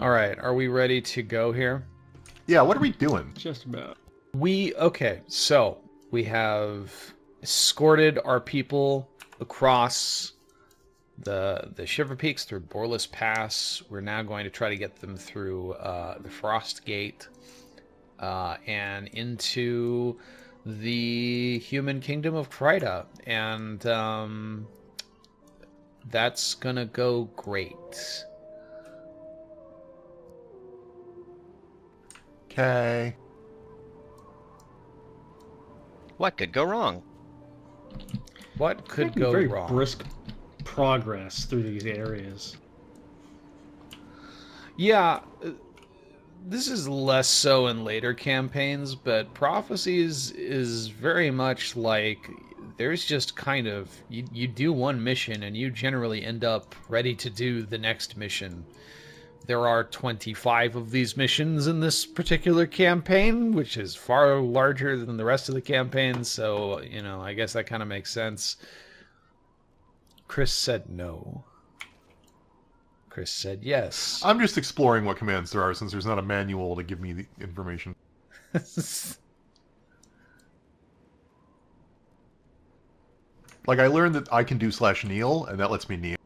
All right, are we ready to go here? Yeah, what are we doing? Just about. Okay, so we have escorted our people across the Shiver Peaks through Boreless Pass. We're now going to try to get them through the Frost Gate and into the human kingdom of Kryta. And that's gonna go great. Okay. What could go wrong? What could Making go very wrong? brisk progress through these areas. Yeah, this is less so in later campaigns, but Prophecies is very much like there's just kind of you do one mission and you generally end up ready to do the next mission. There are 25 of these missions in this particular campaign, which is far larger than the rest of the campaigns, so, you know, I guess that kind of makes sense. Chris said no. Chris said yes. I'm just exploring what commands there are since there's not a manual to give me the information. Like, I learned that I can do /kneel, and that lets me kneel.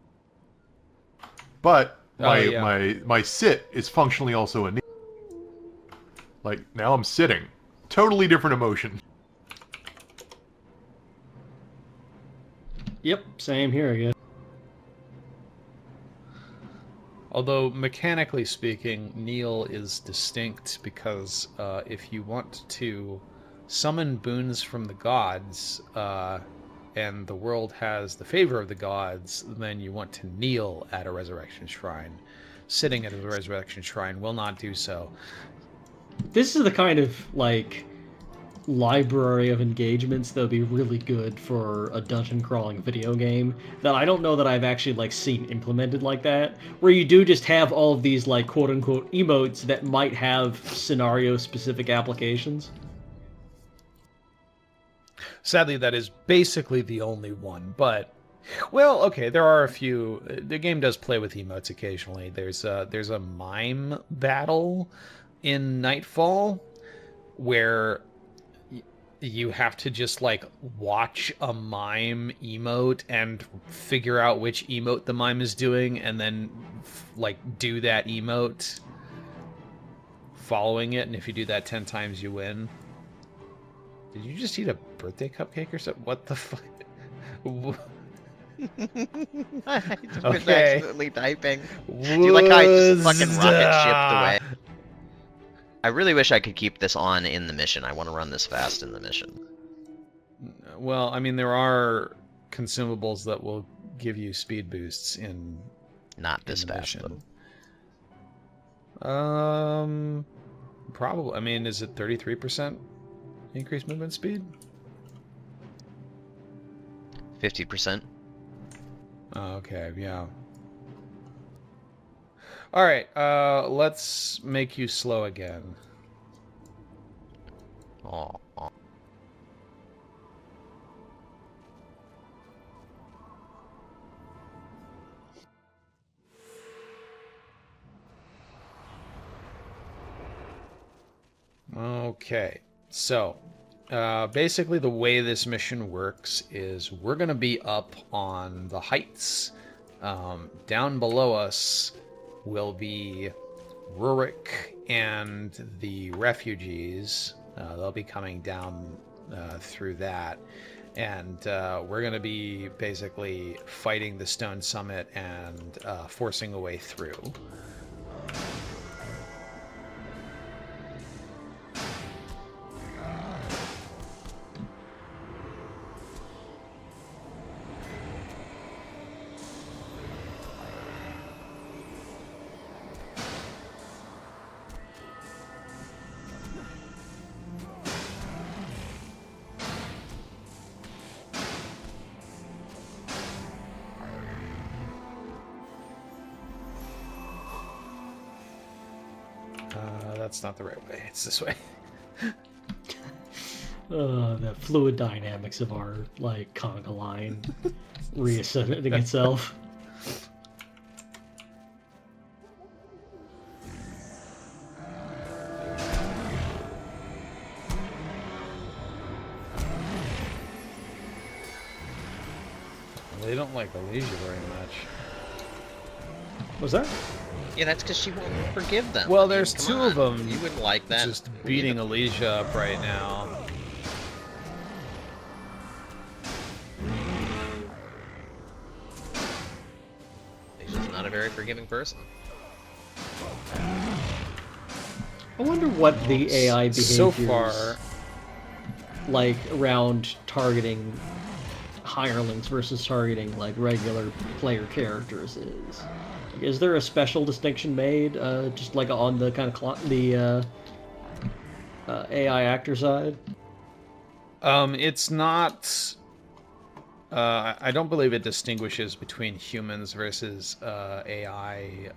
But my sit is functionally also a kneel. Like, now I'm sitting. Totally different emotion. Yep, same here, I guess. Although, mechanically speaking, kneel is distinct because if you want to summon boons from the gods, and the world has the favor of the gods, then you want to kneel at a resurrection shrine. Sitting at a resurrection shrine will not do so. This is the kind of, like, library of engagements that would be really good for a dungeon crawling video game that I don't know that I've actually, like, seen implemented like that, where you do just have all of these, like, quote-unquote emotes that might have scenario-specific applications. Sadly, that is basically the only one, but... Well, okay, there are a few... The game does play with emotes occasionally. There's a mime battle in Nightfall where you have to just, like, watch a mime emote and figure out which emote the mime is doing and then, like, do that emote following it, and if you do that 10 times, you win. Did you just eat a birthday cupcake or something? What the fuck? I just was Okay. accidentally typing. Do you like how I just fucking rocket shipped away? I really wish I could keep this on in the mission. I want to run this fast in the mission. Well, I mean, there are consumables that will give you speed boosts in Not this in the fast, mission. though. Probably. I mean, is it 33% increased movement speed? 50%. Oh, okay, yeah. All right, let's make you slow again. Oh. Okay, so basically the way this mission works is we're going to be up on the heights. Down below us will be Rurik and the refugees. They'll be coming down through that. And we're going to be basically fighting the Stone Summit and forcing a way through. That's not the right way. It's this way. The fluid dynamics of our, like, conga line reasserting itself. They don't like Alicia very much. Was that? Yeah, that's because she won't forgive them. Well, there's Come two on. of them. You wouldn't like that. Just beating Alicia up right now. Alicia's not a very forgiving person. I wonder what the AI behaviors So far, like around targeting hirelings versus targeting like regular player characters is. Is there a special distinction made, just like on the kind of AI actor side? it's not. I don't believe it distinguishes between humans versus AI,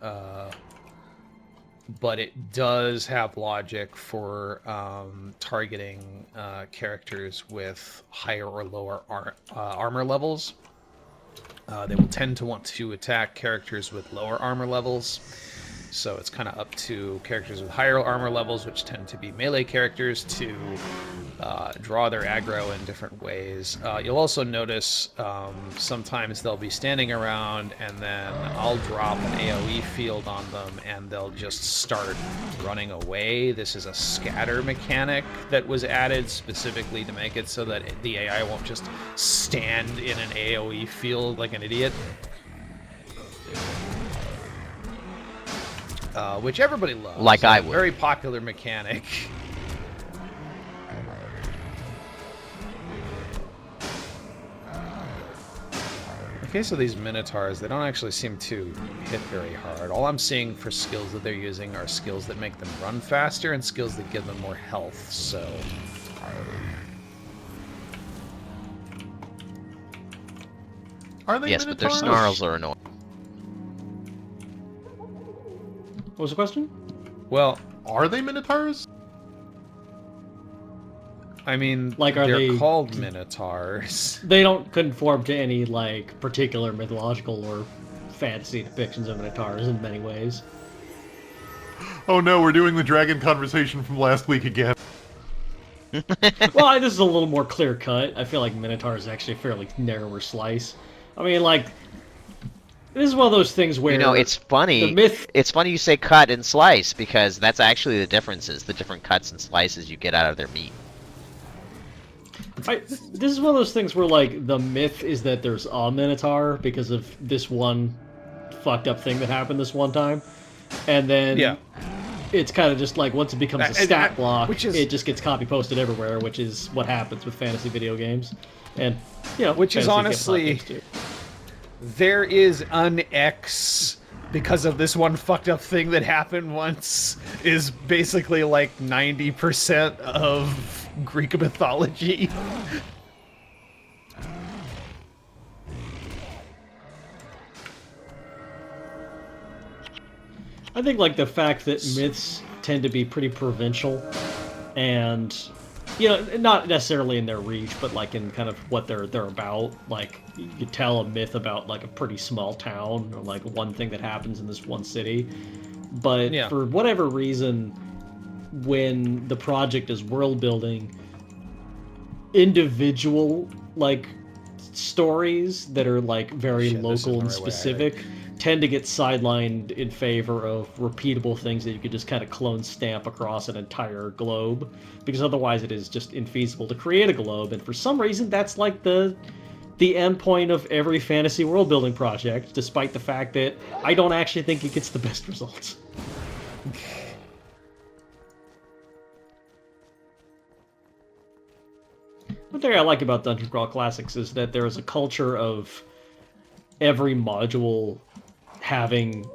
but it does have logic for targeting characters with higher or lower armor levels. They will tend to want to attack characters with lower armor levels. So it's kind of up to characters with higher armor levels, which tend to be melee characters, to draw their aggro in different ways. You'll also notice sometimes they'll be standing around and then I'll drop an AoE field on them and they'll just start running away. This is a scatter mechanic that was added specifically to make it so that the AI won't just stand in an AoE field like an idiot. Which everybody loves. Like I would. Very popular mechanic. Okay, so these Minotaurs, they don't actually seem to hit very hard. All I'm seeing for skills that they're using are skills that make them run faster and skills that give them more health, so... Are they Yes, but their Minotaurs? snarls are annoying. What was the question? Well, Are they Minotaurs? I mean, Like, are they're they- called Minotaurs. They don't conform to any like particular mythological or fantasy depictions of minotaurs in many ways. Oh no, we're doing the dragon conversation from last week again. Well, this is a little more clear cut. I feel like Minotaur is actually a fairly narrower slice. I mean, like, this is one of those things where You know, it's funny. the myth. It's funny you say cut and slice because that's actually the differences, the different cuts and slices you get out of their meat. This is one of those things where like the myth is that there's a Minotaur because of this one fucked up thing that happened this one time, and then Yeah. it's kind of just like once it becomes a stat block, which is- it just gets copy pasted everywhere, which is what happens with fantasy video games, and you know, Which is fantasy gets honestly- hot games too. There is an X because of this one fucked up thing that happened once is basically like 90% of Greek mythology. I think like the fact that myths tend to be pretty provincial, and you know, not necessarily in their reach, but like in kind of what they're about. Like you could tell a myth about like a pretty small town or like one thing that happens in this one city, but Yeah. for whatever reason, when the project is world building, individual like stories that are like very Shit, this local isn't and the right way, specific tend to get sidelined in favor of repeatable things that you could just kind of clone stamp across an entire globe, because otherwise it is just infeasible to create a globe, and for some reason that's like the end point of every fantasy world building project, despite the fact that I don't actually think it gets the best results. One thing I like about Dungeon Crawl Classics is that there is a culture of every module having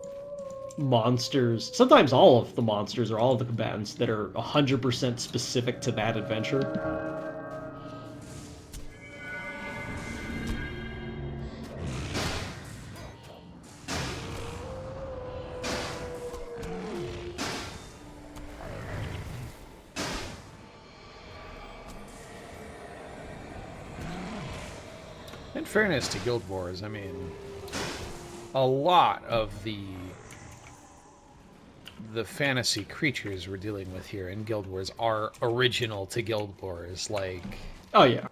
monsters, sometimes all of the monsters or all of the combatants that are 100% specific to that adventure. In fairness to Guild Wars, I mean, a lot of the fantasy creatures we're dealing with here in Guild Wars are original to Guild Wars, like... Oh yeah.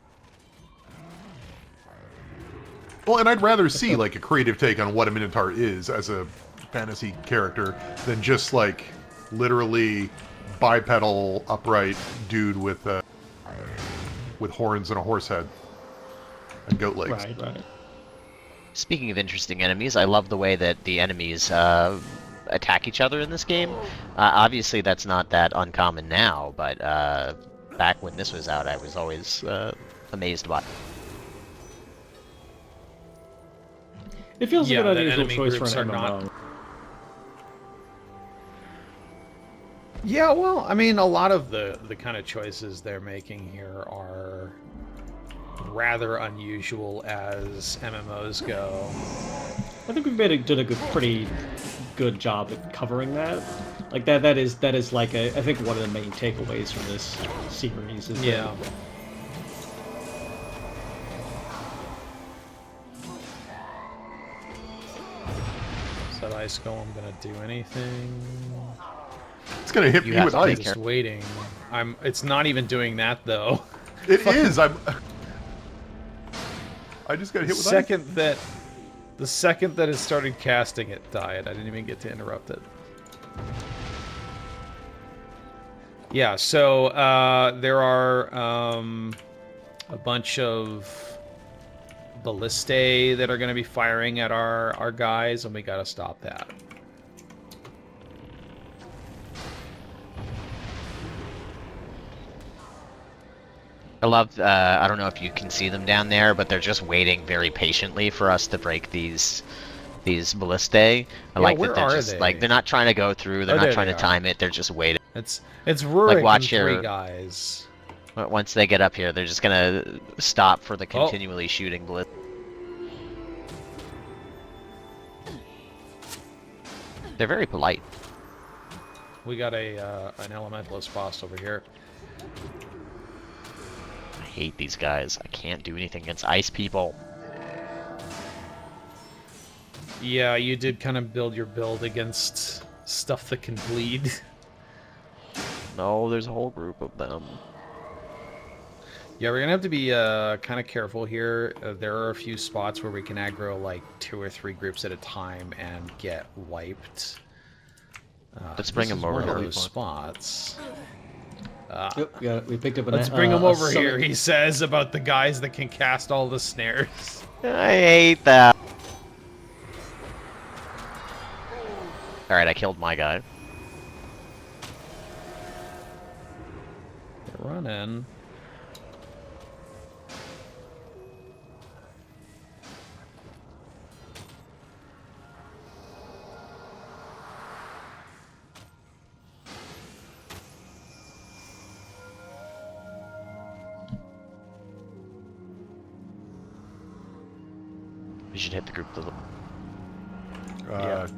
Well, and I'd rather see like a creative take on what a Minotaur is as a fantasy character than just like literally bipedal upright dude with horns and a horse head and goat legs. Right, right. Speaking of interesting enemies, I love the way that the enemies attack each other in this game. Obviously, that's not that uncommon now, but back when this was out, I was always amazed by it. It feels like an the unusual enemy choice for groups an are MMO. not. Yeah, well, I mean, a lot of the kind of choices they're making here are rather unusual as MMOs go. I think we've did a pretty good job at covering that. Like that is like I think one of the main takeaways from this series is Yeah. Is that ice golem gonna do anything? It's gonna hit You me have with to take ice. Just waiting. It's not even doing that though. It is. I just got hit with ice. The second that it started casting, it died. I didn't even get to interrupt it. Yeah, so there are a bunch of ballistae that are going to be firing at our guys, and we got to stop that. I love, I don't know if you can see them down there, but they're just waiting very patiently for us to break these ballistae. I like that they're just, like, they're not trying to go through, they're not trying to time it, they're just waiting. It's Rurik Like, watch and three here. guys. Once they get up here, they're just gonna stop for the continually shooting ballistae. They're very polite. We got an elementalist boss over here. I hate these guys. I can't do anything against ice people. Yeah, you did kind of build your build against stuff that can bleed. No, there's a whole group of them. Yeah, we're gonna have to be kind of careful here. There are a few spots where we can aggro like 2 or 3 groups at a time and get wiped. Let's bring them over one of here. those spots. Yep, we picked up an Let's bring them over here, he says, about the guys that can cast all the snares. I hate that. Alright, I killed my guy. They're running. We should hit the group. Yeah.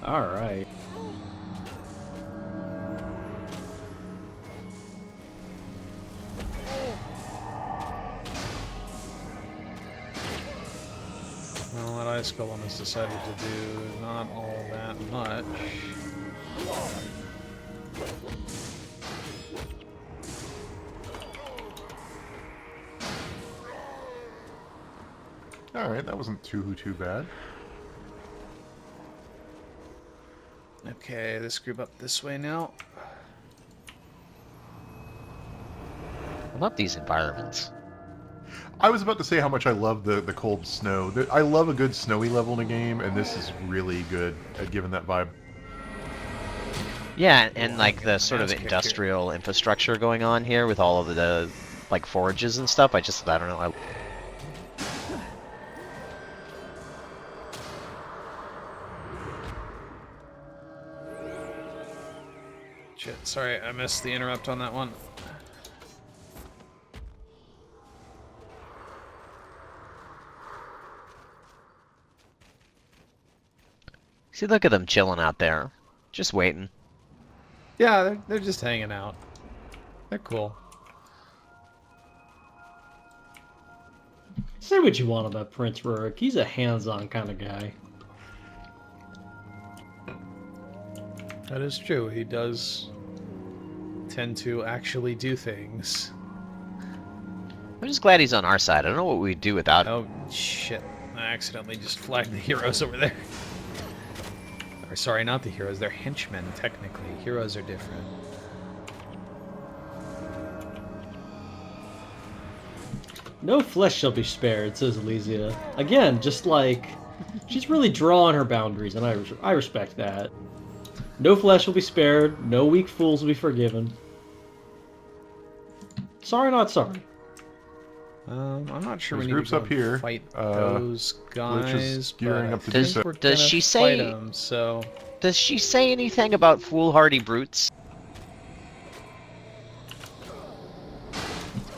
All right. Well, what Ice Golem has decided to do not all that much. Alright, that wasn't too bad. Okay, this group up this way now. I love these environments. I was about to say how much I love the cold snow. I love a good snowy level in a game, and this is really good at giving that vibe. Yeah, and like the sort of Ass kicker. industrial infrastructure going on here with all of the like forages and stuff. I don't know. Shit, sorry, I missed the interrupt on that one. See, look at them chilling out there, just waiting. Yeah, they're just hanging out. They're cool. Say what you want about Prince Rurik. He's a hands-on kind of guy. That is true. He does tend to actually do things. I'm just glad he's on our side. I don't know what we'd do without him. Oh, shit. I accidentally just flagged the heroes over there. Or, sorry, not the heroes. They're henchmen, technically. Heroes are different. No flesh shall be spared, says Elysia. Again, just like... She's really drawing her boundaries, and I respect that. No flesh will be spared. No weak fools will be forgiven. Sorry, not sorry. I'm not sure There's we need groups to go up here. fight those guys, gearing but up to I do think so. we're Does gonna she fight say- 'em, so... Does she say anything about foolhardy brutes?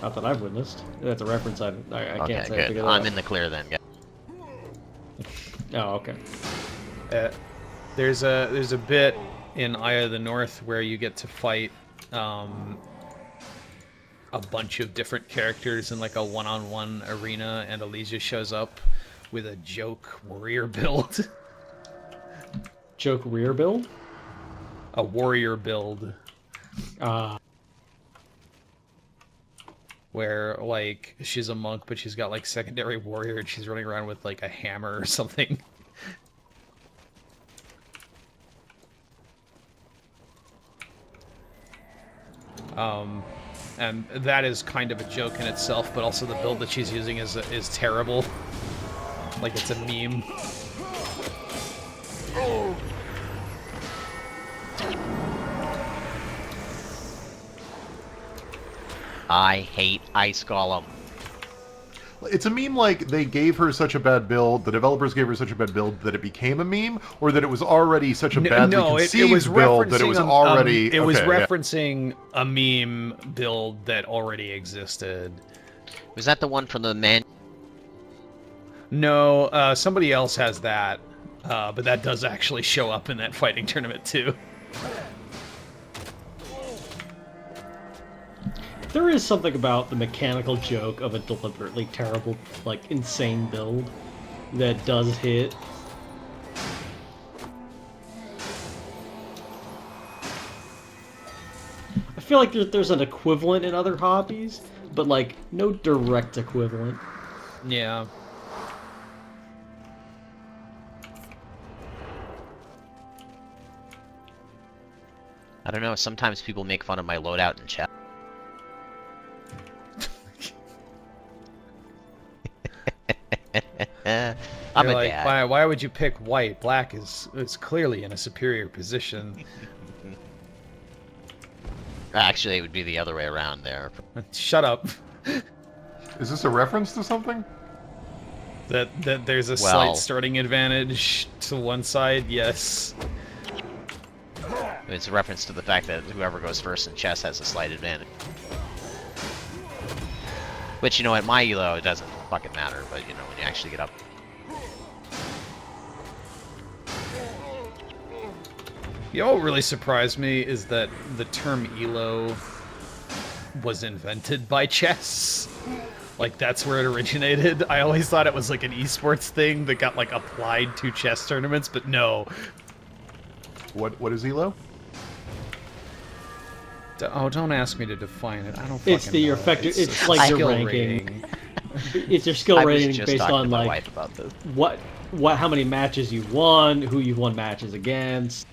Not that I've witnessed. That's a reference I can't Okay, say. good. I'm in the clear then. Yeah. Oh, okay. There's a bit in Eye of the North where you get to fight a bunch of different characters in like a one-on-one arena, and Elysia shows up with a joke warrior build. Joke rear build? A warrior build. Where, like, she's a monk, but she's got, like, secondary warrior, and she's running around with, like, a hammer or something. And that is kind of a joke in itself, but also the build that she's using is terrible. Like, it's a meme. I hate Ice Golem. It's a meme like they gave her such a bad build, the developers gave her such a bad build that it became a meme, or that it was already such a badly conceived build that it was already... It was referencing a meme build that already existed. Was that the one from the man? No, somebody else has that, but that does actually show up in that fighting tournament too. There is something about the mechanical joke of a deliberately terrible, like, insane build that does hit. I feel like there's an equivalent in other hobbies, but, like, no direct equivalent. Yeah. I don't know. Sometimes people make fun of my loadout in chat. I'm You're a like, dad. why would you pick white? Black is clearly in a superior position. Actually, it would be the other way around there. Shut up. Is this a reference to something? That there's a slight starting advantage to one side, yes. It's a reference to the fact that whoever goes first in chess has a slight advantage. Which, you know, at my elo, it doesn't fucking matter, but, you know, when you actually get up... You know what really surprised me is that the term elo was invented by chess. Like, that's where it originated. I always thought it was like an esports thing that got, like, applied to chess tournaments, but no. What is ELO? Oh, don't ask me to define it. I don't fucking It's the know. effective. It's a like your skill ranking. rating. It's your skill I was rating just based talking on to my like wife about this. how many matches you've won, who you've won matches against.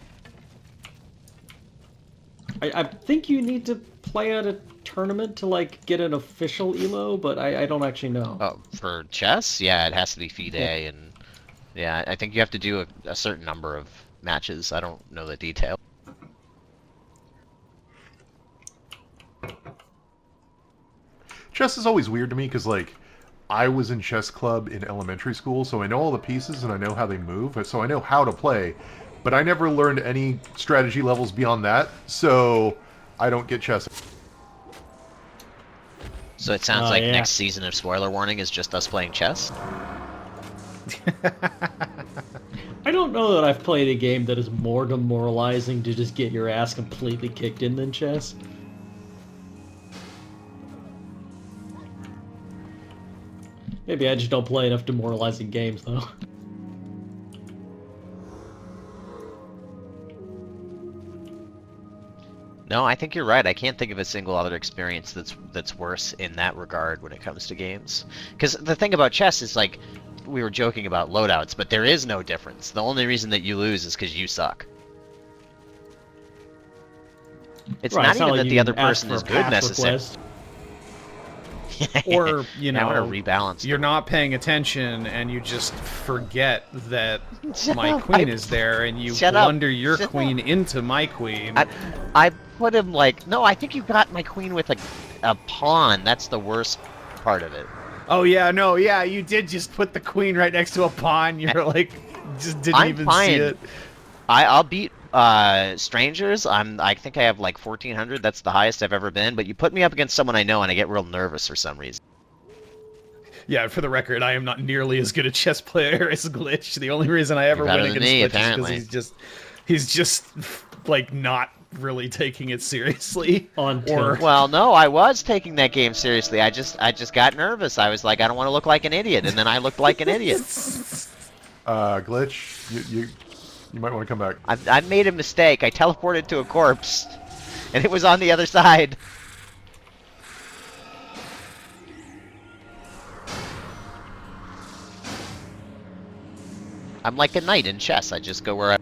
I think you need to play at a tournament to like get an official elo, but I don't actually know. Oh, for chess? Yeah, it has to be FIDE, and yeah, I think you have to do a certain number of matches. I don't know the detail. Chess is always weird to me because, like, I was in chess club in elementary school, so I know all the pieces and I know how they move, so I know how to play, but I never learned any strategy levels beyond that, so I don't get chess. So it sounds like yeah. next season of Spoiler Warning is just us playing chess? I don't know that I've played a game that is more demoralizing to just get your ass completely kicked in than chess. Maybe I just don't play enough demoralizing games, though. No, I think you're right. I can't think of a single other experience that's worse in that regard when it comes to games. Because the thing about chess is, like, we were joking about loadouts, but there is no difference. The only reason that you lose is because you suck. It's Right, not it's even like that you the other ask person for is a good pass necessarily. request. Or, you I know, want to rebalance. you're not paying attention and you just forget that Shut my up. queen is there and you Shut up. blunder your Shut queen up. into my queen. I put him like, no, I think you got my queen with a pawn. That's the worst part of it. Oh yeah, no, yeah, you did just put the queen right next to a pawn. You're like, just didn't I'm even fine. see it. I'll beat strangers. I think I have like 1400. That's the highest I've ever been. But you put me up against someone I know, and I get real nervous for some reason. Yeah, for the record, I am not nearly as good a chess player as Glitch. The only reason I ever You're better win than against me, Glitch apparently. is because he's just like not really taking it seriously. On Or tilt. Well, no, I was taking that game seriously. I just got nervous. I was like, I don't want to look like an idiot, and then I looked like an idiot. Glitch, you might want to come back. I made a mistake. I teleported to a corpse, and it was on the other side. I'm like a knight in chess. I just go where I...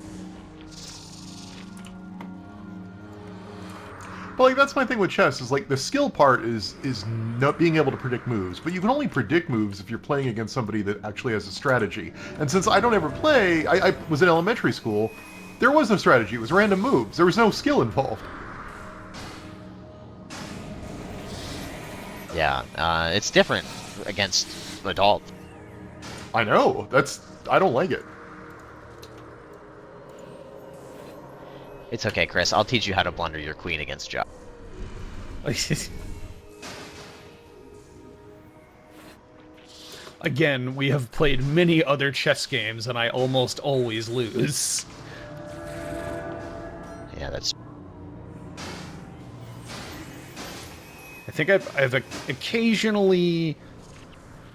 But like that's my thing with chess is like the skill part is not being able to predict moves, but you can only predict moves if you're playing against somebody that actually has a strategy. And since I don't ever play, I was in elementary school, there was no strategy. It was random moves. There was no skill involved. Yeah, it's different against adults. I know. I don't like it. It's okay, Chris. I'll teach you how to blunder your queen against Joe. again, we have played many other chess games, and I almost always lose. Yeah, that's... I think I've occasionally...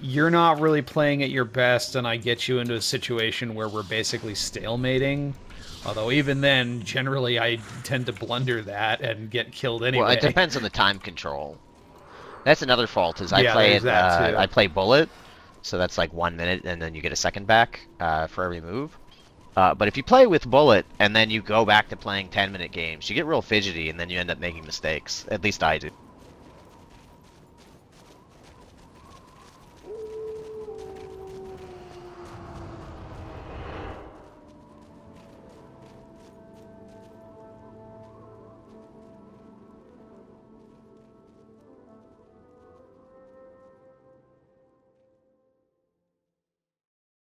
You're not really playing at your best, and I get you into a situation where we're basically stalemating. Although even then, generally I tend to blunder that and get killed anyway. Well, it depends on the time control. That's another fault, is I Yeah, play there's it, that, too. I play bullet, so that's like 1 minute, and then you get a second back for every move. But if you play with bullet, and then you go back to playing 10-minute games, you get real fidgety, and then you end up making mistakes. At least I do.